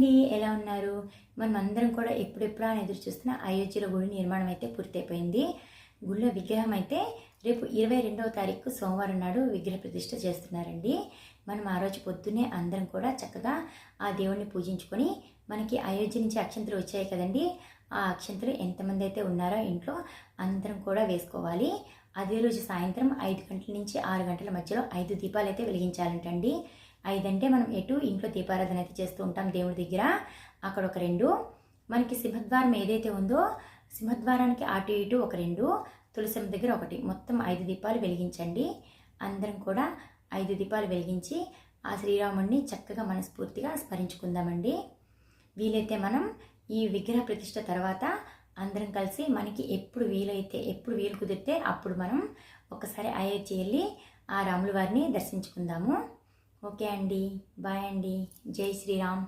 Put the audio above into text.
అండి, ఎలా ఉన్నారు? మనం అందరం కూడా ఎప్పుడెప్పుడా అని ఎదురు చూస్తున్న అయోధ్యలో గుడి నిర్మాణం అయితే పూర్తయిపోయింది. గుళ్ళో విగ్రహం అయితే రేపు 22వ తారీఖు సోమవారం నాడు విగ్రహ ప్రతిష్ఠ చేస్తున్నారండి. మనం ఆ రోజు పొద్దున్నే అందరం కూడా చక్కగా ఆ దేవుణ్ణి పూజించుకొని, మనకి అయోధ్య నుంచి అక్షంతలు వచ్చాయి కదండి, ఆ అక్షంతలు ఎంతమంది అయితే ఉన్నారో ఇంట్లో అందరం కూడా వేసుకోవాలి. అదే రోజు సాయంత్రం 5 గంటల నుంచి 6 గంటల మధ్యలో 5 దీపాలు అయితే వెలిగించాలంటండి. 5 అంటే మనం ఎటు ఇంట్లో దీపారాధన అయితే చేస్తూ ఉంటాం దేవుడి దగ్గర, అక్కడ ఒక 2, మనకి సింహద్వారం ఏదైతే ఉందో సింహద్వారానికి అటు ఇటు ఒక 2, తులసమ్మ దగ్గర 1, మొత్తం 5 దీపాలు వెలిగించండి. అందరం కూడా 5 దీపాలు వెలిగించి ఆ శ్రీరాముడిని చక్కగా మనస్ఫూర్తిగా స్మరించుకుందామండి. వీలైతే మనం ఈ విగ్రహ ప్రతిష్ఠ తర్వాత అందరం కలిసి మనకి ఎప్పుడు వీలైతే, ఎప్పుడు వీలు కుదిరితే అప్పుడు మనం ఒకసారి అయోధ్య వెళ్ళి ఆ రాముల వారిని దర్శించుకుందాము. ఓకే అండి, బాయ్ అండి, జై శ్రీరామ్.